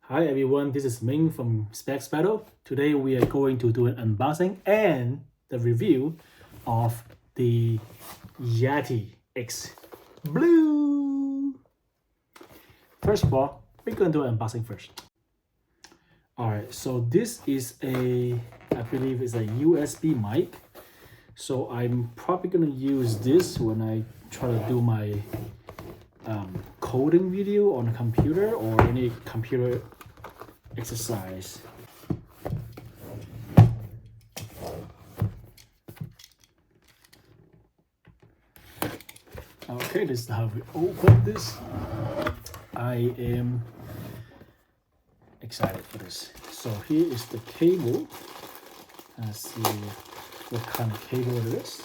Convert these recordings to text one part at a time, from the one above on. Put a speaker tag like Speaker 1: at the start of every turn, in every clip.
Speaker 1: Hi everyone, this is Ming from SpecsBattle. Today we are going to do an unboxing and the review of the Yeti X Blue. First of all, we're going to do an unboxing first. Alright, so this is I believe it's a USB mic. So I'm probably going to use this when I try to do my coding video on a computer or any computer exercise. Okay, this is how we open this. I am excited for this. So here is the cable. Let's see what kind of cable it is.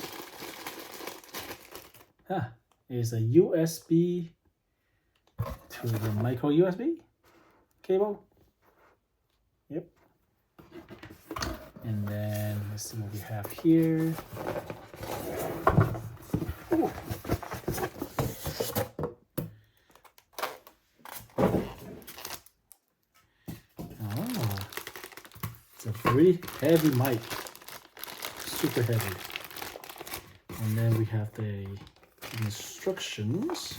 Speaker 1: It's a USB to the micro USB cable. Yep. And then let's see what we have here. Ooh. Oh, it's a very heavy mic, super heavy. And then we have the instructions.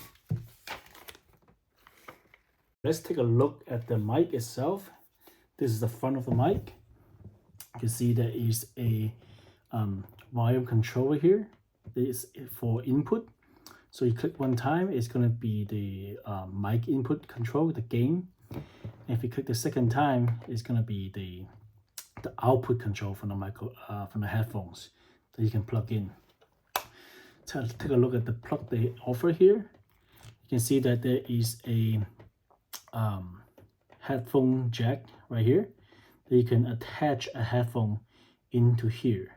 Speaker 1: Let's take a look at the mic itself. This is the front of the mic. You can see there is a volume controller here. This is for input. So you click one time, it's going to be the mic input control, the gain. And if you click the second time, it's going to be the output control from the headphones that you can plug in. Take a look at the plug they offer here. You can see that there is a headphone jack right here that you can attach a headphone into here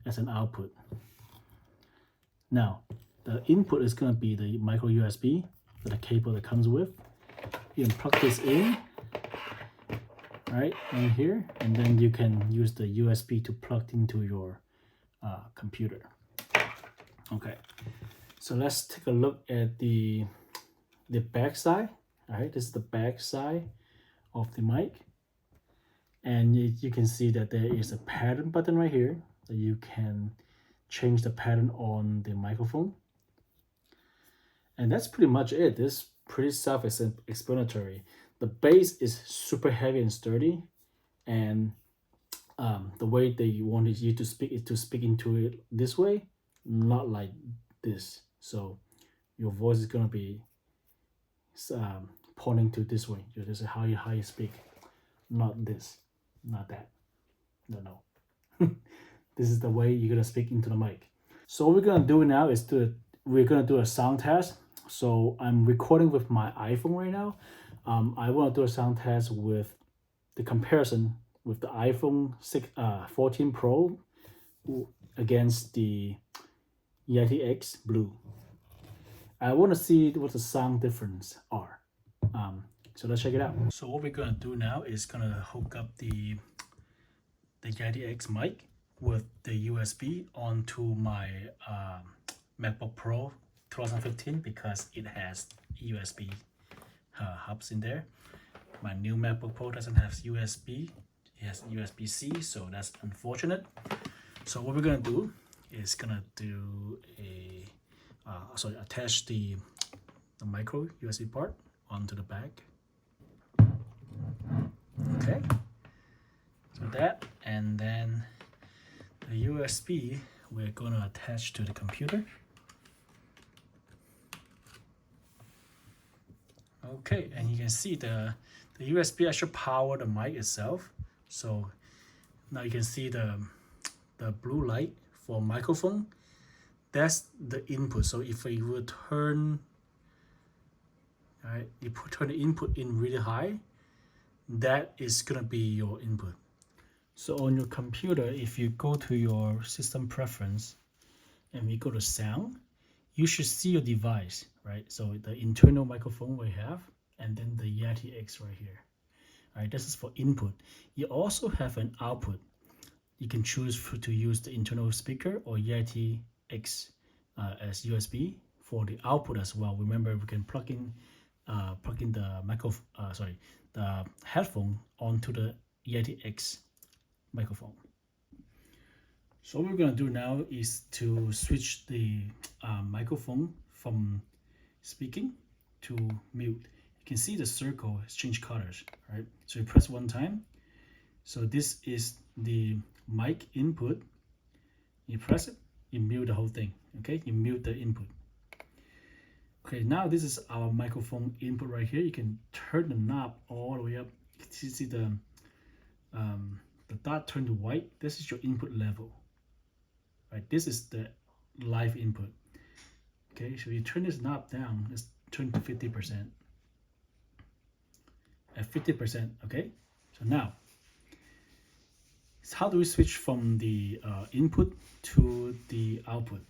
Speaker 1: as an output. Now the input is going to be the micro USB with the cable that comes with. You can plug this in right in here, and then you can use the USB to plug into your computer. Okay, so let's take a look at the back side. All right, this is the back side of the mic, and you can see that there is a pattern button right here that you can change the pattern on the microphone. And that's pretty much it. This is pretty self-explanatory. The bass is super heavy and sturdy, and the way they wanted you to speak is to speak into it this way, not like this. So your voice is gonna be pointing to this way. This is how you speak, not this, not that. No. This is the way you're gonna speak into the mic. So what we're gonna do now is we're gonna do a sound test. So I'm recording with my iPhone right now. I want to do a sound test with the comparison with the iPhone 14 Pro against the Yeti X Blue. I want to see what the sound difference are. So let's check it out. So what we're gonna do now is gonna hook up the Yeti X mic with the USB onto my Macbook Pro 2015 because it has USB hubs in there. My new MacBook Pro doesn't have USB, it has USB-C, so that's unfortunate. So what we're gonna do is gonna do attach the micro USB part onto the back. Okay, so that, and then the USB we're gonna attach to the computer. Okay, and you can see the USB actually power the mic itself. So now you can see the blue light for microphone. That's the input. So if you would turn, right, turn the input in really high, that is gonna be your input. So on your computer, if you go to your system preference and we go to sound, you should see your device, right? So the internal microphone we have, and then the Yeti X right here. All right, this is for input. You also have an output. You can choose to use the internal speaker or Yeti X as USB for the output as well. Remember, we can plug in the the headphone onto the Yeti X microphone. So what we're gonna do now is to switch the microphone from speaking to mute. You can see the circle has changed colors, right? So you press one time. So this is the mic input. You press it, you mute the whole thing, okay? You mute the input. Okay, now this is our microphone input right here. You can turn the knob all the way up. You can see the dot turn to white. This is your input level, right? This is the live input. Okay, so you turn this knob down, let's turn to 50%. At 50%, okay? So now, how do we switch from the input to the output?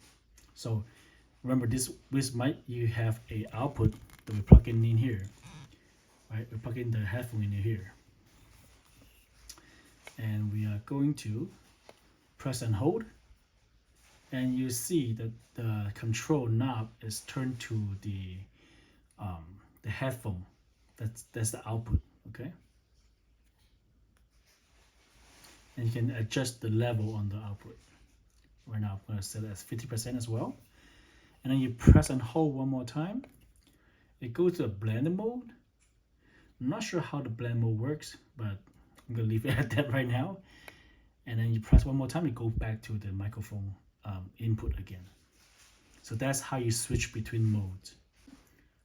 Speaker 1: So remember, this with mic, you have a output that we plug in here, right? We plug in the headphone in here. And we are going to press and hold. And you see that the control knob is turned to the headphone. That's the output, okay? And you can adjust the level on the output. Right now, I'm going to set it as 50% as well. And then you press and hold one more time. It goes to a blend mode. I'm not sure how the blend mode works, but I'm going to leave it at that right now. And then you press one more time, it goes back to the microphone input again. So that's how you switch between modes.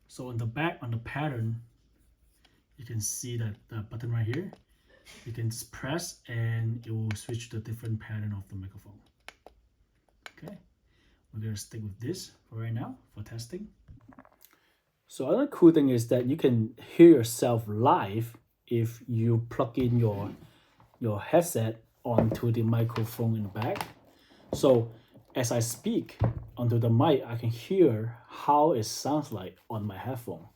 Speaker 1: So on the back, on the pattern, you can see that the button right here. You can just press and it will switch to a different pattern of the microphone. Okay, we're gonna stick with this for right now for testing. So another cool thing is that you can hear yourself live if you plug in your headset onto the microphone in the back. So as I speak onto the mic, I can hear how it sounds like on my headphone.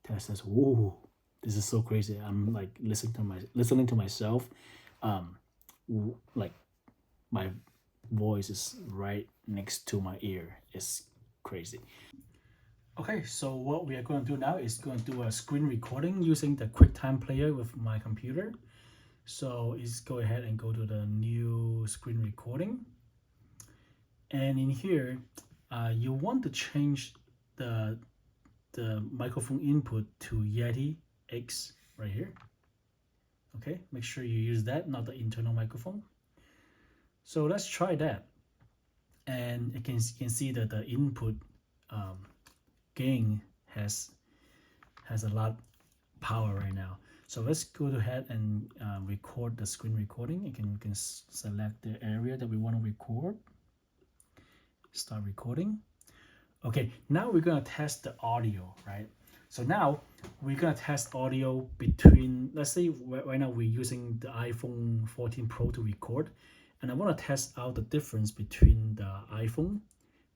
Speaker 1: Tess says, "Whoa, this is so crazy." I'm like listening to myself. Like my voice is right next to my ear. It's crazy. Okay, so what we are going to do now is going to do a screen recording using the QuickTime player with my computer. So let's go ahead and go to the new screen recording. And in here, you want to change the microphone input to Yeti X right here. Okay, make sure you use that, not the internal microphone. So let's try that. And you can see that the input gain has a lot power right now. So let's go ahead and record the screen recording. We can select the area that we want to record. Start recording. Okay, now we're gonna test the audio, right? So now we're gonna test audio between, let's say right now we're using the iPhone 14 Pro to record, and I want to test out the difference between the iPhone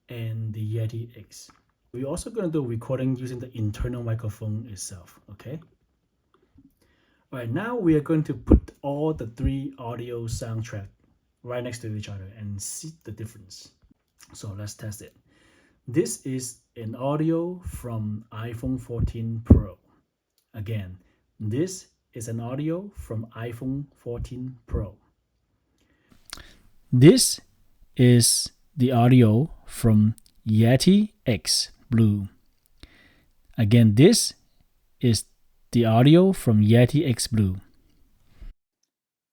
Speaker 1: and the Yeti X. We're also gonna do recording using the internal microphone itself, okay? All right, now we are going to put all the three audio soundtrack right next to each other and see the difference. So let's test it. This is an audio from iPhone 14 Pro. Again, this is an audio from iPhone 14 Pro. This is the audio from Yeti X Blue. Again, this is the audio from Yeti X Blue.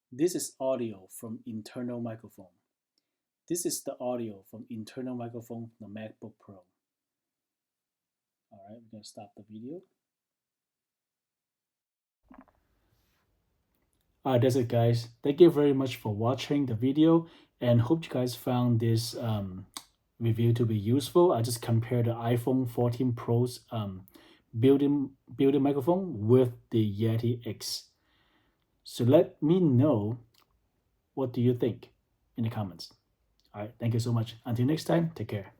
Speaker 1: This is audio from internal microphone. This is the audio from internal microphone from the MacBook Pro. All right, we're gonna stop the video. All right, that's it, guys. Thank you very much for watching the video, and hope you guys found this review to be useful. I just compared the iPhone 14 Pro's built-in microphone with the Yeti X. So let me know, what do you think in the comments. All right, thank you so much. Until next time, take care.